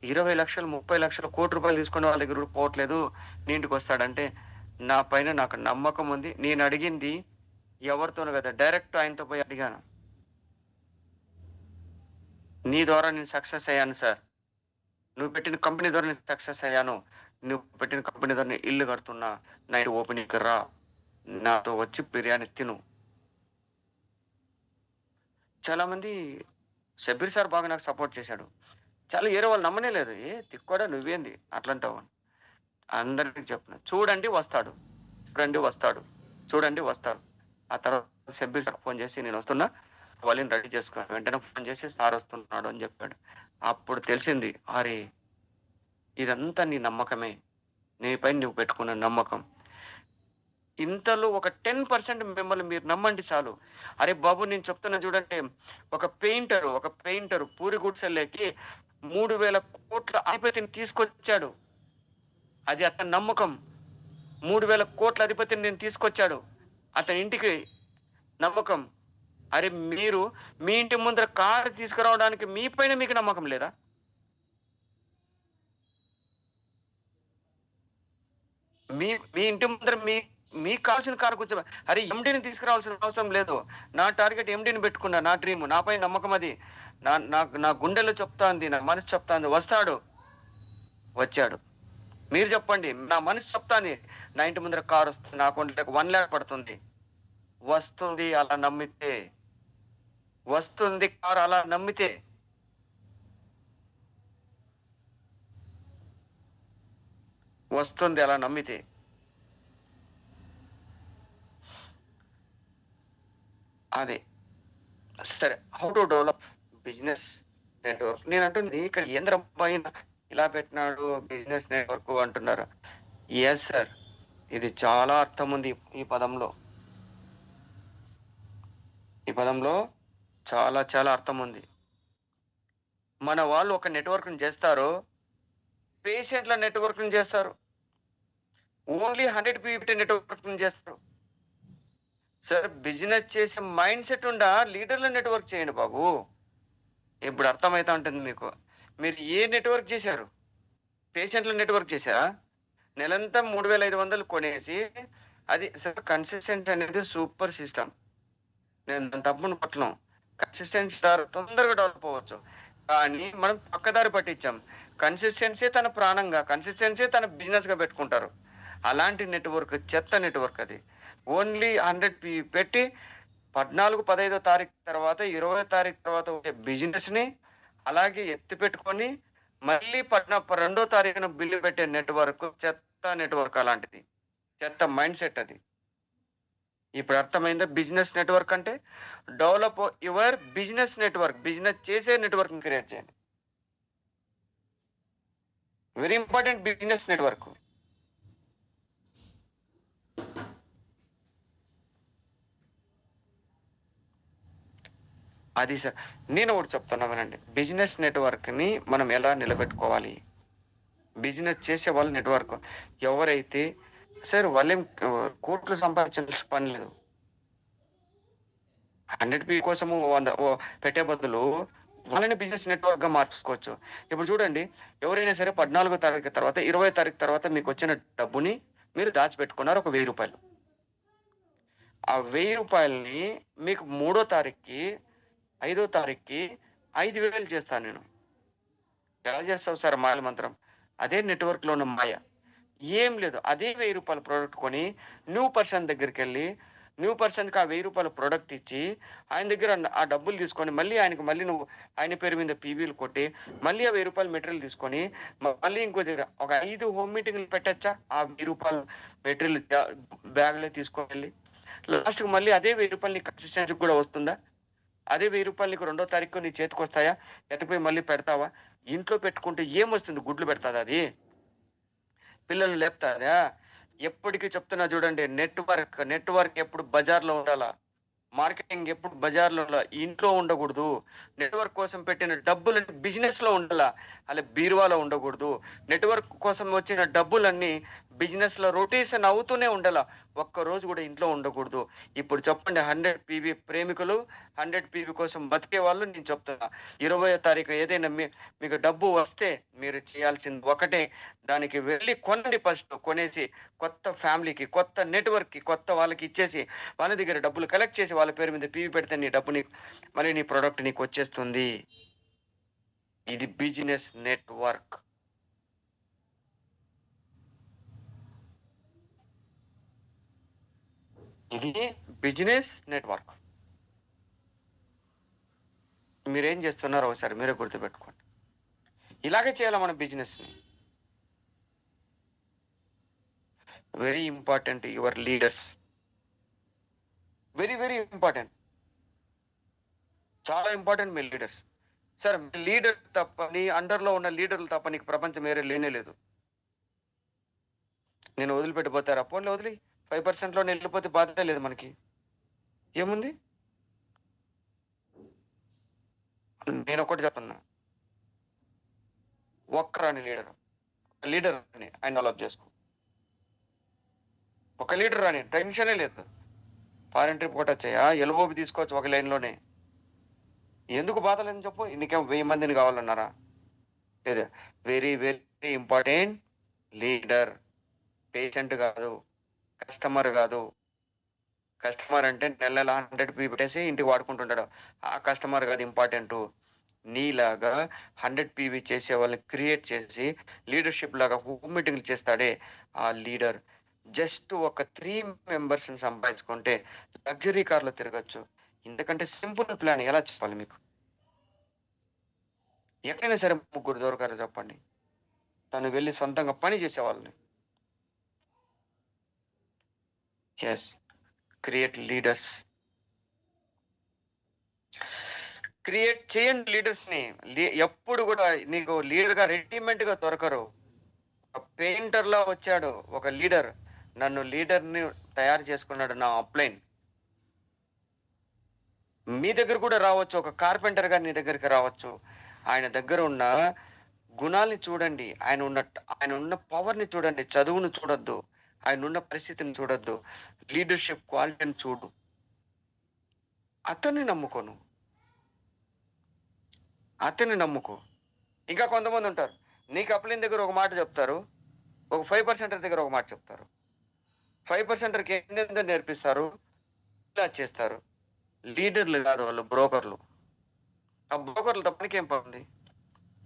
20 లక్షలు, 30 లక్షలు, ₹1,00,00,000 తీసుకునే వాళ్ళ దగ్గర కూడా పోవట్లేదు. నీ ఇంటికి వస్తాడంటే, నా పైన నాకు నమ్మకం ఉంది. నేను అడిగింది ఎవరితోనో కదా, డైరెక్ట్ ఆయనతో పోయి అడిగాను. నీ ద్వారా నేను సక్సెస్ అయ్యాను సార్. నువ్వు పెట్టిన కంపెనీ ద్వారా నేను సక్సెస్ అయ్యాను. నువ్వు పెట్టిన కంపెనీ ద్వారా నేను ఇల్లు కడుతున్నా. నైట్ ఓపెనింగ్‌కి రా. నాతో వచ్చి బిర్యానీ తిను. చాలా మంది షబ్బీర్ సార్ బాగా నాకు సపోర్ట్ చేశాడు. చాలా ఏరే వాళ్ళు నమ్మనే లేదు. ఏ తిక్కోడా నువ్వేంది అట్లంటావు అని. అందరికి చెప్పిన. చూడండి వస్తాడు. చూడండి వస్తాడు. చూడండి వస్తాడు. ఆ తర్వాత షబ్బీర్ సార్ ఫోన్ చేసి నేను వస్తున్నా. వాళ్ళని రెడీ చేసుకో. వెంటనే ఫోన్ చేసి సార్ వస్తున్నాడు అని చెప్పాడు. అప్పుడు తెలిసింది, అరే ఇదంతా నీ నమ్మకమే. నీపైన నువ్వు పెట్టుకున్న నమ్మకం. ఇంతలో ఒక 10% మిమ్మల్ని మీరు నమ్మండి చాలు. అరే బాబు నేను చెప్తున్నా చూడండి, ఒక పెయింటరు పూరి గుడిసెల్లోకి 3,000 కోట్ల అధిపతిని తీసుకొచ్చాడు. అది అతని నమ్మకం. 3,000 కోట్ల అధిపతిని నేను తీసుకొచ్చాడు. అతని ఇంటికి నమ్మకం. అరే మీరు మీ ఇంటి ముందర కారు తీసుకురావడానికి మీ పైన మీకు నమ్మకం లేదా? మీ మీ ఇంటి ముందర మీకు కావాల్సిన కారు కూర్చో. అరే ఎండీని తీసుకురావాల్సిన అవసరం లేదు. నా టార్గెట్ ఎండీని పెట్టుకున్నా. నా డ్రీమ్, నాపై నమ్మకం అది. నా గుండెలో చెప్తాంది, నా మనసు చెప్తాంది వస్తాడు. వచ్చాడు. మీరు చెప్పండి, నా మనసు చెప్తాంది నా ఇంటి ముందర కారు వస్తుంది, నా అకౌంట్లోకి 1 lakh పడుతుంది. వస్తుంది అలా నమ్మితే. వస్తుంది కారు అలా నమ్మితే. వస్తుంది అలా నమ్మితే. అదే సరే. How to develop business network. నేను అంటుంది ఇక్కడ ఏంద్ర పైన ఇలా పెట్టినాడు బిజినెస్ నెట్వర్క్ అంటున్నారు. ఎస్ సార్, ఇది చాలా అర్థం ఉంది ఈ పదంలో. ఈ పదంలో చాలా చాలా అర్థం ఉంది. మన వాళ్ళు ఒక నెట్వర్క్ చేస్తారు, పేషెంట్ల నెట్వర్క్ చేస్తారు. ఓన్లీ 100 పీపుల్ నెట్వర్క్ చేస్తారు. సార్ బిజినెస్ చేసే మైండ్ సెట్ ఉండా లీడర్ల నెట్వర్క్ చేయండి బాబు. ఇప్పుడు అర్థమైతా ఉంటుంది మీకు. మీరు ఏ నెట్వర్క్ చేశారు? పేషెంట్ల నెట్వర్క్ చేశారా? నెలంతా 3,500 కొనేసి అది సార్. కన్సిస్టెన్సీ అనేది సూపర్ సిస్టమ్. నేను దాని తప్పును పట్టను. కన్సిస్టెన్సీ ద్వారా తొందరగా డెవలప్ అవ్వచ్చు. కానీ మనం పక్కదారి పట్టించాం. కన్సిస్టెన్సీ తన ప్రాణంగా, కన్సిస్టెన్సీ తన బిజినెస్ గా పెట్టుకుంటారు. అలాంటి నెట్వర్క్ చెత్త నెట్వర్క్ అది. ఓన్లీ 100 పెట్టి 14, 15వ తారీఖు తర్వాత, 20వ తారీఖు తర్వాత వచ్చే బిజినెస్ ని అలాగే ఎత్తి పెట్టుకొని మళ్ళీ 2వ తారీఖున బిల్లు పెట్టే నెట్వర్క్ చెత్త నెట్వర్క్. అలాంటిది చెత్త మైండ్ సెట్ అది. ఇప్పుడు అర్థమైందా? బిజినెస్ నెట్వర్క్ అంటే develop your business network. Business చేసే నెట్వర్క్ క్రియేట్ చేయండి. Very important business network. అది సార్. నేను ఒకటి చెప్తున్నా వినండి. బిజినెస్ నెట్వర్క్ ని మనం ఎలా నిలబెట్టుకోవాలి? బిజినెస్ చేసే వాళ్ళ నెట్వర్క్ ఎవరైతే సార్ వాళ్ళేం కోట్లు సంపాదించాల్సిన పని లేదు. 100 కోసము 100 పెట్టే బదులు వాళ్ళని బిజినెస్ నెట్వర్క్ గా మార్చుకోవచ్చు. ఇప్పుడు చూడండి, ఎవరైనా సరే 14వ తారీఖు తర్వాత, 20వ తారీఖు తర్వాత మీకు వచ్చిన డబ్బుని మీరు దాచిపెట్టుకున్నారు ఒక 1000 రూపాయలు. ఆ 1000 రూపాయలని మీకు 3వ తారీఖుకి, 5వ తారీఖుకి 5,000 చేస్తాను నేను. ఎలా చేస్తావు సార్? మాయ మంత్రం. అదే నెట్వర్క్ లో ఉన్న మాయ. ఏం లేదు, అదే 1000 రూపాయల ప్రోడక్ట్ కొని న్యూ పర్సన్ దగ్గరికి వెళ్ళి, న్యూ పర్సన్ కి ఆ 1000 రూపాయల ప్రోడక్ట్ ఇచ్చి ఆయన దగ్గర ఆ డబ్బులు తీసుకొని మళ్ళీ ఆయనకు మళ్ళీ నువ్వు ఆయన పేరు మీద పీవీలు కొట్టి మళ్ళీ ఆ 1000 రూపాయల మెటీరియల్ తీసుకొని మళ్ళీ ఇంకో దగ్గర ఒక 5 హోమ్ మీటింగ్లు పెట్టచ్చా? ఆ 1000 రూపాయల మెటీరియల్ బ్యాగ్ లో తీసుకొని వెళ్ళి లాస్ట్ కు మళ్ళీ అదే 1000 రూపాయలు నీ కన్సిస్టెన్సీ కూడా వస్తుందా? అదే 1000 రూపాయలు నీకు 2వ తారీఖు నీ చేతికి వస్తాయా? ఎత్తపోయి మళ్ళీ పెడతావా? ఇంట్లో పెట్టుకుంటే ఏమొస్తుంది? గుడ్లు పెడతాదా? అది పిల్లలు లేపుతాదా? ఎప్పటికీ చెప్తున్నా చూడండి, నెట్వర్క్ ఎప్పుడు బజార్లో ఉండాలా. మార్కెటింగ్ ఎప్పుడు బజార్లో ఉండాలా, ఇంట్లో ఉండకూడదు. నెట్వర్క్ కోసం పెట్టిన డబ్బులన్నీ బిజినెస్ లో ఉండాలా, అలా బీరువాలో ఉండకూడదు. నెట్వర్క్ కోసం వచ్చిన డబ్బులన్నీ బిజినెస్ లో రొటేషన్ అవుతూనే ఉండాల, ఒక్క రోజు కూడా ఇంట్లో ఉండకూడదు. ఇప్పుడు చెప్పండి, 100 PV ప్రేమికులు 100 PV కోసం బతికే వాళ్ళు నేను చెప్తున్నా. 20వ తారీఖు ఏదైనా మీకు డబ్బు వస్తే మీరు చేయాల్సింది ఒకటే, దానికి వెళ్ళి కొనండి. ఫస్ట్ కొనేసి కొత్త ఫ్యామిలీకి, కొత్త నెట్వర్క్ కి, కొత్త వాళ్ళకి ఇచ్చేసి వాళ్ళ దగ్గర డబ్బులు కలెక్ట్ చేసి వాళ్ళ పేరు మీద పీవీ పెడితే నీ డబ్బు నీకు మళ్ళీ నీ ప్రొడక్ట్ నీకు వచ్చేస్తుంది. ఇది బిజినెస్ నెట్వర్క్. ఇది బిజినెస్ నెట్వర్క్. మీరేం చేస్తున్నారో ఒకసారి మీరే గుర్తుపెట్టుకోండి. ఇలాగే చేయాలి మన బిజినెస్ ని. Very important your leaders, very very important, చాలా ఇంపార్టెంట్ మీ లీడర్స్. సార్ లీడర్ తప్ప, నీ అండర్ లో ఉన్న లీడర్లు తప్ప నీకు ప్రపంచం వేరే లేనే లేదు. నేను వదిలిపెట్టిపోతారా? పోన్లే వదిలి 5% లో వెళ్ళిపోతే బాధ లేదు మనకి, ఏముంది. నేను ఒకటి చెప్తున్నా, ఒక్కరాని లీడర్ అని ఆయన డెవలప్ చేసుకో. ఒక లీడర్ అని టెన్షనే లేదు. ఫారెన్ ట్రిప్ కొట్టొచ్చాయా, ఎల్ఓబి తీసుకోవచ్చు ఒక లైన్ లోనే, ఎందుకు బాధ లేదని చెప్పు. ఇందుకేం 1000 మందిని కావాలన్నారా? లేదా. Very very important leader. Patient కాదు, కస్టమర్ కాదు. కస్టమర్ అంటే నెల 100 పెట్టేసి ఇంటికి వాడుకుంటుంటాడు, ఆ కస్టమర్ కాదు ఇంపార్టెంట్. నీలాగా 100 చేసే వాళ్ళని క్రియేట్ చేసి లీడర్షిప్ లాగా హోమ్ మీటింగ్లు చేస్తాడే ఆ లీడర్. జస్ట్ ఒక 3 మెంబర్స్ సంపాదించుకుంటే లగ్జరీ కార్లో తిరగచ్చు. ఇంతకంటే సింపుల్ ప్లాన్ ఎలా చెప్పాలి మీకు? ఎక్కడైనా సరే ముగ్గురు దొరకారు చెప్పండి, తను వెళ్ళి సొంతంగా పని చేసేవాళ్ళని. Yes, create leaders. క్రియేట్ చేయండి లీడర్స్ ని. ఎప్పుడు కూడా నీకు లీడర్ గా రెడీమేడ్ గా దొరకరు. ఒక పెయింటర్ లా వచ్చాడు ఒక లీడర్, నన్ను లీడర్ ని తయారు చేసుకున్నాడు నా అప్లైన్. మీ దగ్గర కూడా రావచ్చు, ఒక కార్పెంటర్ గా నీ దగ్గరికి రావచ్చు. ఆయన దగ్గర ఉన్న గుణాల్ని చూడండి, ఆయన ఉన్న పవర్ ని చూడండి, చదువును చూడొద్దు, ఆయన ఉన్న పరిస్థితిని చూడొద్దు, లీడర్షిప్ క్వాలిటీని చూడు. అతన్ని నమ్ముకోను, అతన్ని నమ్ముకో. ఇంకా కొంతమంది ఉంటారు, నీకు అప్లైన్ దగ్గర ఒక మాట చెప్తారు, ఒక 5% దగ్గర ఒక మాట చెప్తారు. 5%కి ఏంటంటే నేర్పిస్తారు, ఇలా చేస్తారు. లీడర్లు కాదు వాళ్ళు, బ్రోకర్లు. ఆ బ్రోకర్లు తప్పనికి ఏం పడుతుంది?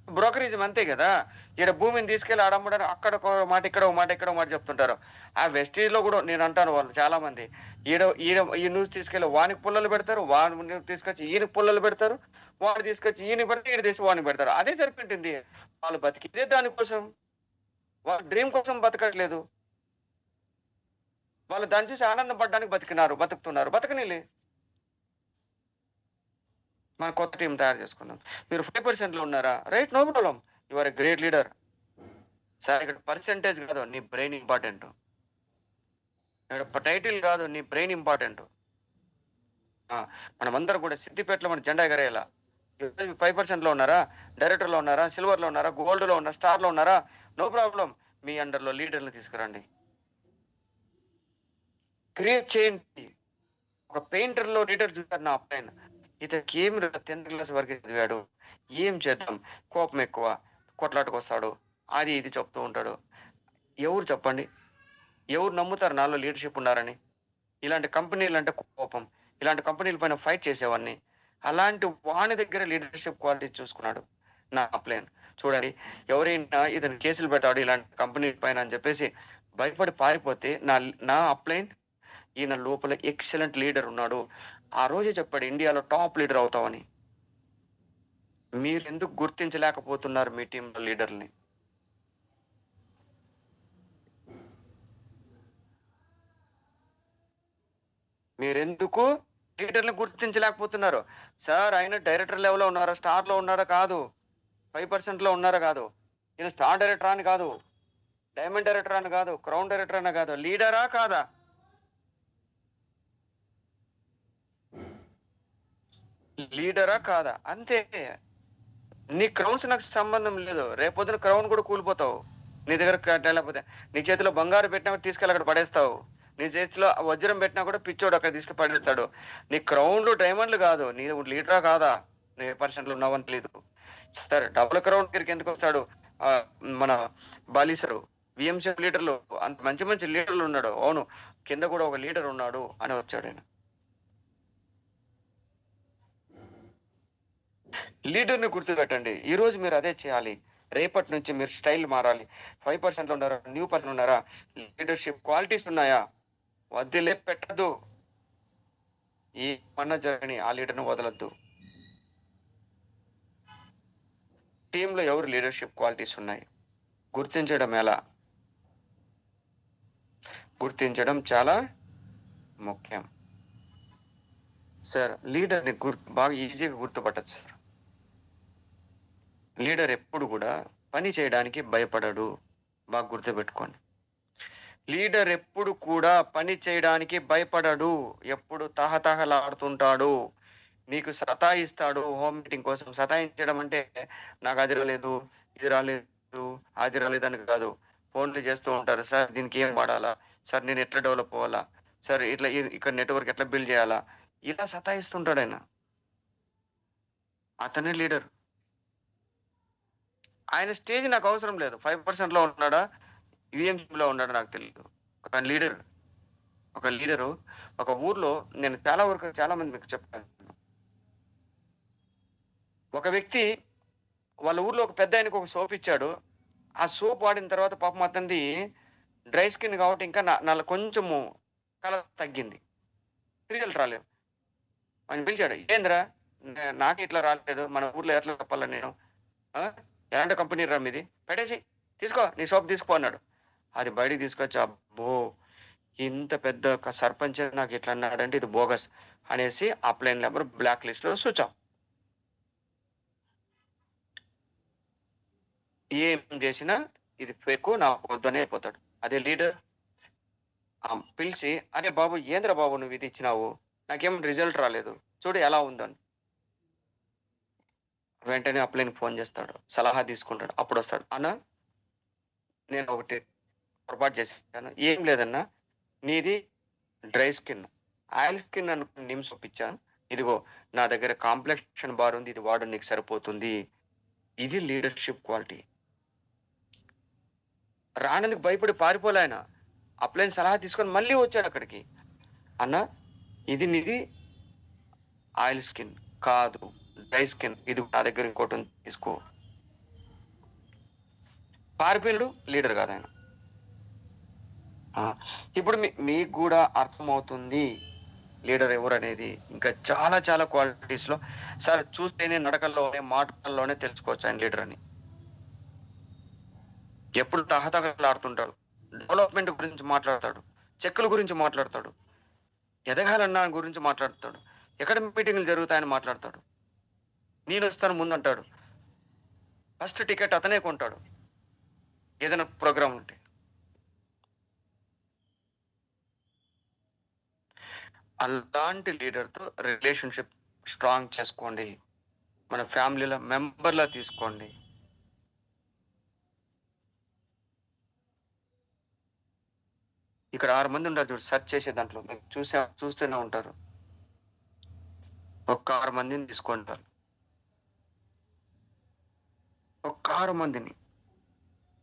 బ్రోకరిజం అంతే కదా. ఇక్కడ భూమిని తీసుకెళ్లి ఆడమ్మడానికి అక్కడ ఒక మాట, ఇక్కడ ఒక మాట, ఇక్కడ ఒక మాట చెప్తుంటారు. ఆ వెస్టేజ్ లో కూడా నేను అంటాను, వాళ్ళు చాలా మంది ఈడ ఈడ ఈ న్యూస్ తీసుకెళ్లి వానికి పుల్లలు పెడతారు, వాడిని తీసుకొచ్చి ఈయనకి పుల్లలు పెడతారు, వాడు తీసుకొచ్చి ఈయన పెడితే ఈయన తీసి వాడిని పెడతారు. అదే సరిపెట్టింది. వాళ్ళు బతికిదే దానికోసం, వాళ్ళ డ్రీమ్ కోసం బతకట్లేదు. వాళ్ళు దాన్ని చూసి ఆనందం పడడానికి బతుకుతున్నారు. బతకనిలే. మన కొత్త టీం తయారు చేసుకుందాం. మీరు 5% లో ఉన్నారా? Right, no problem, you are a great leader. Sir ఇక్కడ పర్సెంటేజ్ కాదు, నీ బ్రెయిన్ ఇంపార్టెంట్. ఇక్కడ టైటిల్ కాదు, నీ బ్రెయిన్ ఇంపార్టెంట్. మనమందరం కూడా సిద్దిపేటలో మన జెండా ఎగరేయాల. 5% లో ఉన్నారా? డైరెక్టర్ లో ఉన్నారా? సిల్వర్ లో ఉన్నారా? గోల్డ్ లో ఉన్నారా? స్టార్ లో ఉన్నారా? నో ప్రాబ్లం, మీ అండర్ లో లీడర్లు తీసుకురండి, క్రియేట్ చేయండి. ఒక పెయింటర్ లో లీడర్ చూసారు నా అప్లైన్, ఇతనికి ఏం 10th క్లాస్ వరకు చదివాడు, ఏం చేద్దాం, కోపం ఎక్కువ, కొట్లాటకు వస్తాడు, అది ఇది చెప్తూ ఉంటాడు. ఎవరు చెప్పండి, ఎవరు నమ్ముతారు నాలో లీడర్షిప్ ఉన్నారని? ఇలాంటి కంపెనీలు అంటే కోపం, ఇలాంటి కంపెనీల పైన ఫైట్ చేసేవాడిని. అలాంటి వాని దగ్గర లీడర్షిప్ క్వాలిటీ చూసుకున్నాడు నా అప్లైన్. చూడండి, ఎవరైనా ఇతను కేసులు పెడతాడు ఇలాంటి కంపెనీ పైన అని చెప్పేసి భయపడి పారిపోతే నా అప్లైన్ ఈయన లోపల ఎక్సలెంట్ లీడర్ ఉన్నాడు, ఆ రోజే చెప్పాడు ఇండియాలో టాప్ లీడర్ అవుతామని. మీరు ఎందుకు గుర్తించలేకపోతున్నారు మీ టీంలో లీడర్ని? మీరెందుకు లీడర్ని గుర్తించలేకపోతున్నారు? సార్ ఆయన డైరెక్టర్ లెవెల్లో ఉన్నారా, స్టార్ లో ఉన్నారా కాదు, 5% లో ఉన్నారా కాదు, ఈయన స్టార్ డైరెక్టర్ అని కాదు, డైమండ్ డైరెక్టర్ అని కాదు, క్రౌన్ డైరెక్టర్ అని కాదు, లీడరా కాదా? లీడరా కాదా, అంతే. నీ క్రౌన్స్ నాకు సంబంధం లేదు, రేపొద్దున క్రౌన్ కూడా కూలిపోతావు. నీ దగ్గర లేకపోతే నీ చేతిలో బంగారు పెట్టినా కూడా తీసుకెళ్ళి అక్కడ పడేస్తావు. నీ చేతిలో వజ్రం పెట్టినా కూడా పిచ్చోడు అక్కడ తీసుకు పడేస్తాడు. నీ క్రౌన్లు డైమండ్లు కాదు, నీ లీడరా కాదా, నీ పర్సెంట్లు ఉన్నావని తెలియదు. సరే, డబుల్ క్రౌన్ దగ్గరికి ఎందుకు వస్తాడు? ఆ మన బాలీసరు విఎంసీ లీడర్లు అంత మంచి మంచి లీడర్లు ఉన్నాడు. అవును, కింద కూడా ఒక లీడర్ ఉన్నాడు అని వచ్చాడు ఆయన. లీడర్ని గుర్తుపెట్టండి. ఈ రోజు మీరు అదే చేయాలి. రేపటి నుంచి మీరు స్టైల్ మారాలి. 5% ఉన్నారా, న్యూ పర్సన్ ఉన్నారా, లీడర్షిప్ క్వాలిటీస్ ఉన్నాయా, వదిలే పెట్టద్దు. ఏమన్నా జరగని ఆ లీడర్ని వదలొద్దు. టీంలో ఎవరు లీడర్షిప్ క్వాలిటీస్ ఉన్నాయి గుర్తించడం ఎలా? గుర్తించడం చాలా ముఖ్యం సార్. లీడర్ని బాగా ఈజీగా గుర్తుపట్టచ్చు సార్. లీడర్ ఎప్పుడు కూడా పని చేయడానికి భయపడడు. బాగా గుర్తుపెట్టుకోండి. లీడర్ ఎప్పుడు కూడా పని చేయడానికి భయపడడు. ఎప్పుడు తహతహలాడుతుంటాడు, నీకు సతాయిస్తాడు. హోమ్ మీటింగ్ కోసం సతాయించడం అంటే నాకు అది రాలేదు, ఇది రాలేదు, అది రాలేదని కాదు. ఫోన్లు చేస్తూ ఉంటారు. సార్ దీనికి ఏం వాడాలా, సార్ నేను ఎట్లా డెవలప్ అవ్వాలా, సార్ ఇట్లా ఇక్కడ నెట్వర్క్ ఎట్లా బిల్డ్ చేయాలా, ఇలా సతాయిస్తుంటాడు ఆయన. అతనే లీడర్. ఆయన స్టేజ్ నాకు అవసరం లేదు. 5% లో ఉన్నాడా, లో ఉన్నాడా నాకు తెలియదు. ఒక లీడరు ఒక ఊర్లో, నేను చాలా మంది మీకు చెప్పాను. ఒక వ్యక్తి వాళ్ళ ఊర్లో ఒక పెద్ద ఆయనకు ఒక సోప్ ఇచ్చాడు. ఆ సోప్ వాడిన తర్వాత పాపం అతనిది డ్రై స్కిన్ కాబట్టి ఇంకా కొంచెము కలర్ తగ్గింది, రిజల్ట్ రాలేదు. ఆయన పిలిచాడు, ఏంద్రా నాకు ఇట్లా రాలేదు, మన ఊర్లో ఎట్లా చెప్పాలా నేను, ఎలాంటి కంపెనీ రా మీది, పెట్టేసి తీసుకో నీ సోప్ తీసుకో అన్నాడు. అది బయటికి తీసుకొచ్చి, అబ్బో ఇంత పెద్ద సర్పంచ్ నాకు ఇట్లా అన్నాడంటే ఇది బోగస్ అనేసి ఆ ప్లేన్ నెంబర్ బ్లాక్ లిస్ట్ లో సూచాం. ఏం చేసినా ఇది ఫేక్, నా వద్దనే అయిపోతాడు. అదే లీడర్ పిలిచి, అరే బాబు ఏంద్ర బాబు నువ్వు ఇది ఇచ్చినావు, నాకేం రిజల్ట్ రాలేదు, చూడు ఎలా ఉందని. వెంటనే అప్లైన్ ఫోన్ చేస్తాడు, సలహా తీసుకుంటాడు. అప్పుడు వస్తాడు, అన్న నేను ఒకటి పొరపాటు చేశాను. ఏం లేదన్నా, నీది డ్రై స్కిన్, ఆయిల్ స్కిన్ అనుకుని నిమ్స్ ఒప్పించాను. ఇదిగో నా దగ్గర కాంప్లెక్షన్ బార్ ఉంది, ఇది వాడు నీకు సరిపోతుంది. ఇది లీడర్షిప్ క్వాలిటీ. రానందుకు భయపడి పారిపోలే ఆయన. అప్లైన్ సలహా తీసుకొని మళ్ళీ వచ్చాడు అక్కడికి. అన్న ఇది నీది ఆయిల్ స్కిన్ కాదు, డ్రై స్కిన్, ఇది నా దగ్గర ఇంకోటి తీసుకో. పారిపోయినాడు, లీడర్ కాదు ఆయన. ఇప్పుడు మీకు కూడా అర్థమవుతుంది లీడర్ ఎవరు అనేది. ఇంకా చాలా చాలా క్వాలిటీస్ లో సార్ చూస్తేనే, నడకల్లోనే, మాటల్లోనే తెలుసుకోవచ్చు ఆయన లీడర్ అని. ఎప్పుడు తహతహలాడుతుంటాడు, డెవలప్మెంట్ గురించి మాట్లాడతాడు, చెక్కుల గురించి మాట్లాడతాడు, ఎదగాలన్న గురించి మాట్లాడతాడు, ఎక్కడ మీటింగ్లు జరుగుతాయని మాట్లాడతాడు, నేను వస్తాను ముందంటాడు. ఫస్ట్ టికెట్ అతనే కొంటాడు ఏదైనా ప్రోగ్రామ్ ఉంటే. అలాంటి లీడర్తో రిలేషన్షిప్ స్ట్రాంగ్ చేసుకోండి. మన ఫ్యామిలీలో మెంబర్లా తీసుకోండి. ఇక్కడ 6 మంది ఉంటారు చూడు, సెర్చ్ చేసే దాంట్లో మీకు చూస్తూనే ఉంటారు. ఒక్క 6 మందిని తీసుకుంటారు. ఒక్క 6 మందిని,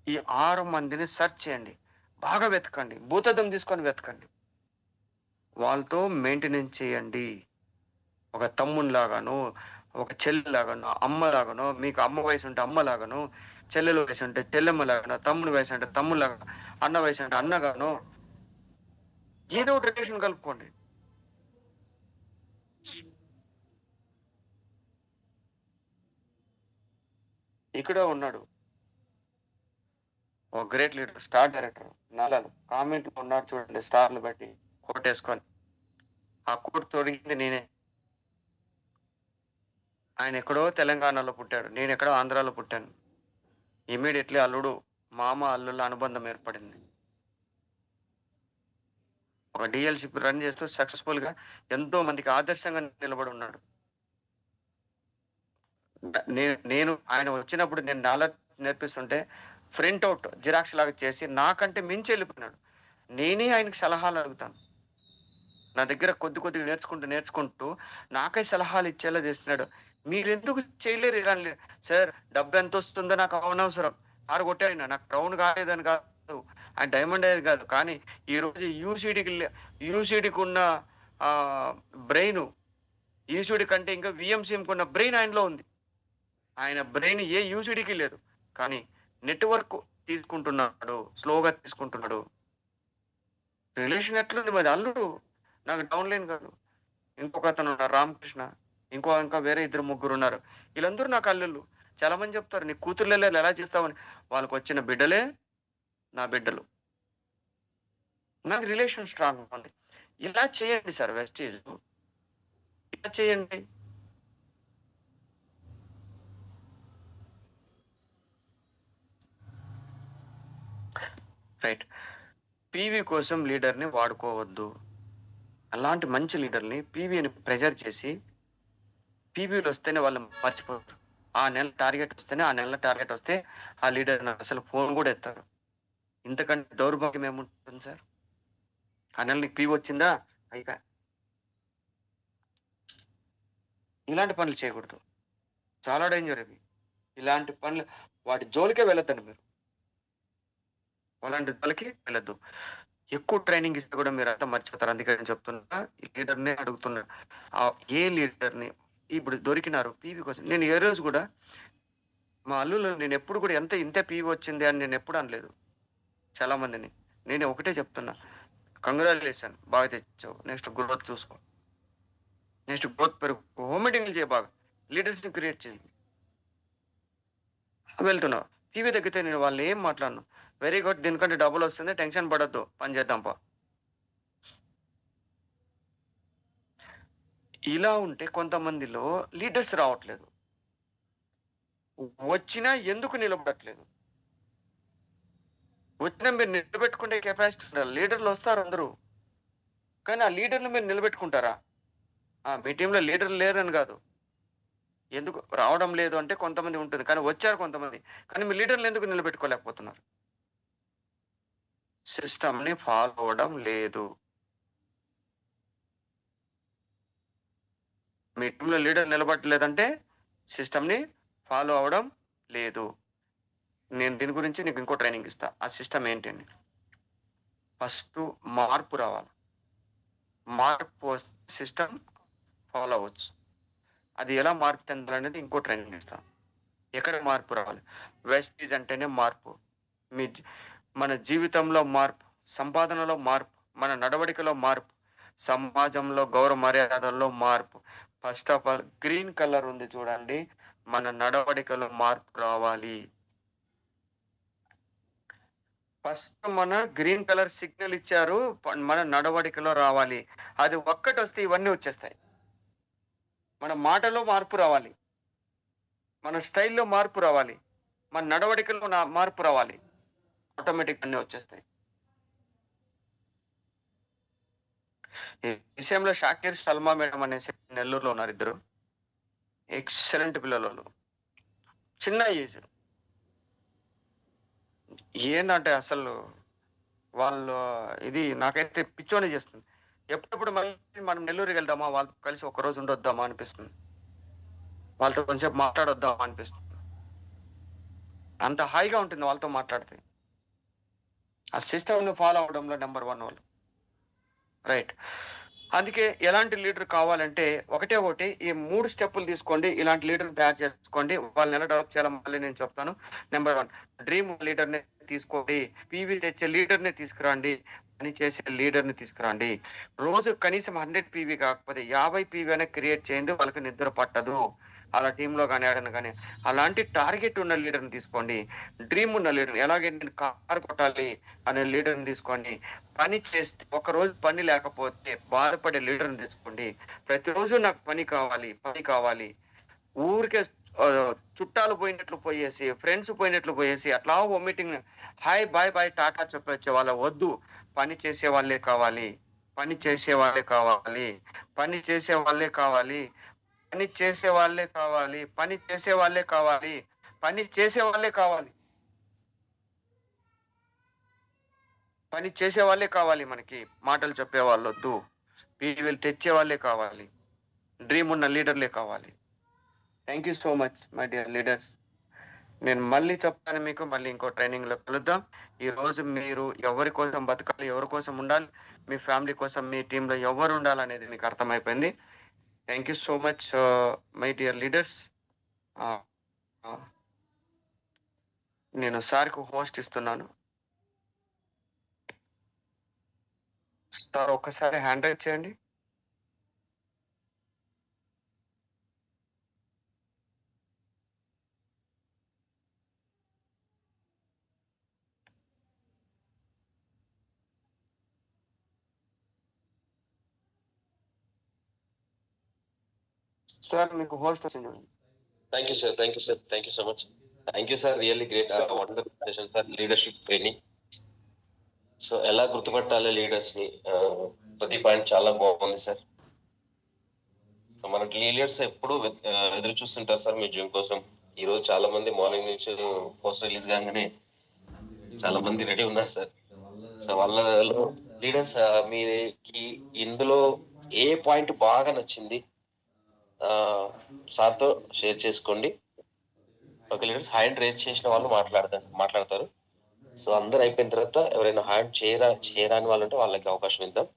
ఈ 6 మందిని సెర్చ్ చేయండి, బాగా వెతకండి, భూతద్దం తీసుకొని వెతకండి. వాళ్ళతో మెయింటెనెన్స్ చేయండి. ఒక తమ్మునిలాగాను, ఒక చెల్లిలాగాను, అమ్మలాగాను, మీకు అమ్మ వయసు ఉంటే అమ్మలాగాను, చెల్లెల వయసు ఉంటే చెల్లెమ్మలాగాను, తమ్ముని వయసు అంటే తమ్ములాగా, అన్న వయసు అంటే అన్నగాను, ఏదో ఒక రిలేషన్ కలుపుకోండి. ఇక్కడ ఉన్నాడు ఒక గ్రేట్ లీడర్, స్టార్ డైరెక్టర్ నలాలు, కామెంట్ ఉన్నాడు చూడండి, స్టార్లు బట్టి కోటేసుకొని. ఆ కోట్ తొడిగింది నేనే. ఆయన ఎక్కడో తెలంగాణలో పుట్టాడు, నేను ఎక్కడో ఆంధ్రాలో పుట్టాను. ఇమీడియట్లీ అల్లుడు, మామ అల్లుళ్ళ అనుబంధం ఏర్పడింది. ఒక డిఎల్సిపి రన్ చేస్తూ సక్సెస్ఫుల్ గా ఎంతో మందికి ఆదర్శంగా నిలబడి ఉన్నాడు. నేను ఆయన వచ్చినప్పుడు నేను నాలెడ్జ్ నేర్పిస్తుంటే ప్రింట్ అవుట్ జిరాక్స్ లాగా చేసి నాకంటే మించి వెళ్ళిపోయినాడు. నేనే ఆయనకి సలహాలు అడుగుతాను. నా దగ్గర కొద్దిగా నేర్చుకుంటూ నాకై సలహాలు ఇచ్చేలా చేస్తున్నాడు. మీరెందుకు చేయలేరు ఇలా? సార్ డబ్బు ఎంత వస్తుందో నాకు అనవసరం. కారు కొట్టాయన నాకు క్రౌన్ కాలేదని కాదు, ఆయన డైమండ్ అయ్యేది కాదు. కానీ ఈ రోజు యూసీడీకి ఉన్న బ్రెయిన్, యూసీడీ కంటే ఇంకా విఎంసీఎంకి ఉన్న బ్రెయిన్ ఆయనలో ఉంది. ఆయన బ్రెయిన్ ఏ యూసీడీకి లేదు. కానీ నెట్వర్క్ తీసుకుంటున్నాడు, స్లోగా తీసుకుంటున్నాడు. రిలేషన్ ఎట్లుంది మరి? అల్లుడు నాకు డౌన్ లైన్ కాదు. ఇంకొక అతను ఉన్నారు రామకృష్ణ, ఇంకా వేరే 2-3 ఉన్నారు. వీళ్ళందరూ నాకు అల్లుళ్ళు. చాలా మంది చెప్తారు నీ కూతుర్లలో ఎలా చేస్తావని. వాళ్ళకి వచ్చిన బిడ్డలే నా బిడ్డలు. నాకు రిలేషన్ స్ట్రాంగ్ ఉంది. ఇలా చేయండి సార్ వెస్టీజ్, ఇలా చేయండి. రైట్. పీవీ కోసం లీడర్ని వాడుకోవద్దు. అలాంటి మంచి లీడర్ని పీవీని ప్రెజర్ చేసి పీవీలు వస్తేనే వాళ్ళు మర్చిపోతారు. ఆ నెల టార్గెట్ వస్తే ఆ లీడర్ అసలు ఫోన్ కూడా ఎత్తారు. ఇంతకంటే దౌర్భాగ్యం ఏముంటుంది సార్? ఆ నెల నీకు పీవీ వచ్చిందా అయిపోయా. ఇలాంటి పనులు చేయకూడదు, చాలా డేంజర్ ఇవి. ఇలాంటి పనులు వాటి జోలికే వెళ్ళొద్దండి మీరు. అలాంటి జోలికి వెళ్ళొద్దు. ఎక్కువ ట్రైనింగ్ ఇస్తే కూడా మీరు అంతా మర్చిపోతారు. అందుకని చెప్తున్నా, ఈ లీడర్నే అడుగుతున్నా. ఏ లీడర్ని ఇప్పుడు దొరికినారు పీవీ కోసం. నేను ఏ రోజు కూడా మా అల్లులు నేను ఎప్పుడు కూడా ఇంతే పీవీ వచ్చింది అని నేను ఎప్పుడు అనలేదు. చాలా మందిని నేను ఒకటే చెప్తున్నా, కంగ్రాచులేషన్, బాగా తెచ్చావు, నెక్స్ట్ గ్రోత్ చూసుకో, నెక్స్ట్ గ్రోత్ పెరుగు, హోమ్ మీటింగ్లు చేయ, బాగా లీడర్స్ ని క్రియేట్ చేయి. వెళ్తున్నావు పీవీ తగ్గితే నేను వాళ్ళు ఏం మాట్లాడను. వెరీ గుడ్, దీనికంటే డబ్బులు వస్తుంది, టెన్షన్ పడద్దు, పని చేద్దాంపా. ఇలా ఉంటే కొంతమందిలో లీడర్స్ రావట్లేదు. వచ్చినా ఎందుకు నిలబడట్లేదు? వచ్చినా మీరు నిలబెట్టుకుంటే కెపాసిటీ ఉండాలి. లీడర్లు వస్తారు అందరూ, కానీ ఆ లీడర్లు మీరు నిలబెట్టుకుంటారా? మీ టీంలో లీడర్లు లేరని కాదు, ఎందుకు రావడం లేదు అంటే కొంతమంది ఉంటుంది, కానీ వచ్చారు కొంతమంది. కానీ మీ లీడర్లు ఎందుకు నిలబెట్టుకోలేకపోతున్నారు? సిస్టమ్ ని ఫాలో అవ్వడం లేదు. మీ టీంలో లీడర్ నిలబడలేదంటే సిస్టమ్ ని ఫాలో అవ్వడం లేదు. నేను దీని గురించి నీకు ఇంకో ట్రైనింగ్ ఇస్తా. ఆ సిస్టమ్ ఏంటండి? ఫస్ట్ మార్పు రావాలి. మార్పు సిస్టమ్ ఫాలో అవ్వచ్చు. అది ఎలా మార్పు చెందాలనేది ఇంకో ట్రైనింగ్ ఇస్తాను. ఎక్కడ మార్పు రావాలి? వెస్టీజ్ అంటేనే మార్పు. మన జీవితంలో మార్పు, సంపాదనలో మార్పు, మన నడవడికలో మార్పు, సమాజంలో గౌరవ మర్యాదల్లో మార్పు. First of all green colour ఉంది చూడండి, మన నడవడికలో మార్పు రావాలి. ఫస్ట్ మన గ్రీన్ కలర్ సిగ్నల్ ఇచ్చారు, మన నడవడికలో రావాలి. అది ఒక్కటి వస్తే ఇవన్నీ వచ్చేస్తాయి. మన మాటలో మార్పు రావాలి, మన స్టైల్లో మార్పు రావాలి, మన నడవడికలో మార్పు రావాలి. ఆటోమేటిక్ అన్ని వచ్చేస్తాయి. ఈ విషయంలో షాకిర్ సల్మా మేడం అనేసి నెల్లూరులో ఉన్నారు, ఇద్దరు ఎక్సలెంట్ పిల్లలు, చిన్న ఏజ్. ఏంటంటే అసలు వాళ్ళు ఇది నాకైతే పిచ్చోని చేస్తుంది. ఎప్పుడప్పుడు మళ్ళీ మనం నెల్లూరుకి వెళ్దామా, వాళ్ళతో కలిసి ఒక రోజు ఉండొద్దామా అనిపిస్తుంది, వాళ్ళతో కొంచెంసేపు మాట్లాడొద్దామా అనిపిస్తుంది. అంత హాయిగా ఉంటుంది వాళ్ళతో మాట్లాడితే. ఆ సిస్టమ్ ను ఫాలో అవడంలో నెంబర్ 1 వాళ్ళు. రైట్. అందుకే ఎలాంటి లీడర్ కావాలంటే ఒకటి ఈ 3 స్టెప్పులు తీసుకోండి. ఇలాంటి లీడర్ తయారు చేసుకోండి. వాళ్ళని ఎలా డెవలప్ చేయాలో మళ్ళీ నేను చెప్తాను. నెంబర్ 1, డ్రీమ్ లీడర్ ని తీసుకోండి. పీవీ తెచ్చే లీడర్ ని తీసుకురండి, పని చేసే లీడర్ ని తీసుకురండి. రోజు కనీసం 100 పీవీ కాకపోతే 50 పీవీ అనే క్రియేట్ చేయండి. వాళ్ళకి నిద్ర పట్టదు, అలా టీంలో కానీ ఆడను కానీ. అలాంటి టార్గెట్ ఉన్న లీడర్ని తీసుకోండి. డ్రీమ్ ఉన్న లీడర్, ఎలాగే నేను కారు కొట్టాలి అనే లీడర్ని తీసుకోండి. పని చేస్తే ఒకరోజు పని లేకపోతే బాధపడే లీడర్ని తీసుకోండి. ప్రతిరోజు నాకు పని కావాలి. ఊరికే చుట్టాలు పోయినట్లు పోయేసి, ఫ్రెండ్స్ పోయినట్లు పోయేసి అట్లా ఓ మీటింగ్ హాయ్ బాయ్ టాటా చెప్పొచ్చే వాళ్ళ వద్దు. పని చేసే వాళ్ళే కావాలి, పని చేసే వాళ్ళే కావాలి, పని చేసే వాళ్ళే కావాలి, పని చేసే వాళ్ళే కావాలి, పని చేసే వాళ్ళే కావాలి, పని చేసే వాళ్ళే కావాలి. పని చేసే వాళ్ళే కావాలి మనకి. మాటలు చెప్పే వాళ్ళొద్దు. వీళ్ళు తెచ్చే వాళ్ళే కావాలి. డ్రీమ్ ఉన్న లీడర్‌లే కావాలి. Thank you so much my dear leaders. నేను మళ్ళీ చెప్తాను మీకు. మళ్ళీ ఇంకో ట్రైనింగ్‌లో కలుద్దాం. ఈరోజు మీరు ఎవరి కోసం బతకాలి, ఎవరి కోసం ఉండాలి, మీ ఫ్యామిలీ కోసం మీ టీమ్‌లో ఎవరు ఉండాలనేది మీకు అర్థమైపోయింది. Thank you so much my dear leaders. ఆహ్, ఆహ్, నేను సార్‌కి హోస్ట్ ఇస్తున్నాను. సార్ ఒక్కసారి హ్యాండ్ రైజ్ చేయండి. సార్ మీకు హోస్ట్ వచ్చింది. Thank you, sir. Thank you, sir. Thank you so much. Thank you, sir. Really great, wonderful session, sir. Leadership training. So ఎలా గుర్తుపట్టాలి లీడర్స్ ని, ప్రతి పాయింట్ చాలా బాగుంది సార్. సో మనకి లీడర్స్ ఎప్పుడు ఎదురు చూస్తుంటారు సార్ మీ జిమ్ కోసం. ఈ రోజు చాలా మంది మార్నింగ్ నుంచి పోస్ట్ రిలీజ్ కాగానే చాలా మంది రెడీ ఉన్నారు సార్. సో వాళ్ళలో లీడర్స్ మీకు ఇందులో ఏ పాయింట్ బాగా నచ్చింది సార్తో షేర్ చేసుకోండి. ఒక లీడర్స్ హ్యాండ్ రేజ్ చేసిన వాళ్ళు మాట్లాడతారు. సో అందరు అయిపోయిన తర్వాత ఎవరైనా హ్యాండ్ చేయరాని వాళ్ళు ఉంటే వాళ్ళకి అవకాశం ఇద్దాం.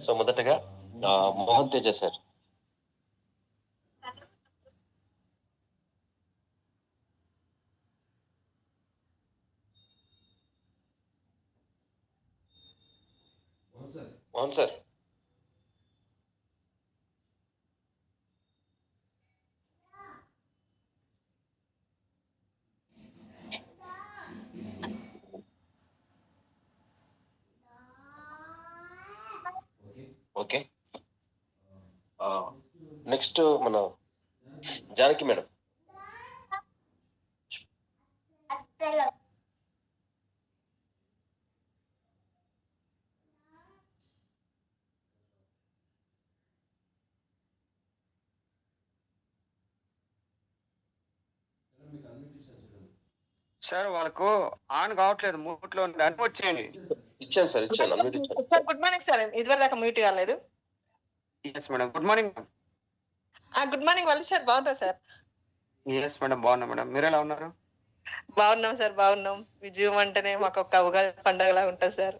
సో మొదటగా Mohan Teja sir. Mohan sir. Okay, next మన జానకి మేడం. సార్ వాళ్ళకు ఆన్ కావట్లేదు. మ్యూట్లో అన్మ్యూట్ చేయండి. ఇచ్చాను సార్, ఇచ్చాను, అన్మ్యూట్ ఇచ్చాను. Good morning sir. ఇదివరకు దాకా మ్యూట్ కాలేదు. Yes madam. Good morning. Good morning వాళ్ళు సార్. బాగున్నారు సార్? ఎస్ మేడం, బాగున్నా మేడం. మీరు ఎలా ఉన్నారు? బాగున్నాం సార్, బాగున్నాం. విజయం అంటేనే మాకు ఒక ఉగాది పండగలా ఉంటుంది సార్.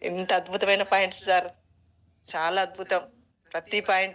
ఇంత అద్భుతమైన పాయింట్స్ సార్, చాలా అద్భుతం. ప్రతి పాయింట్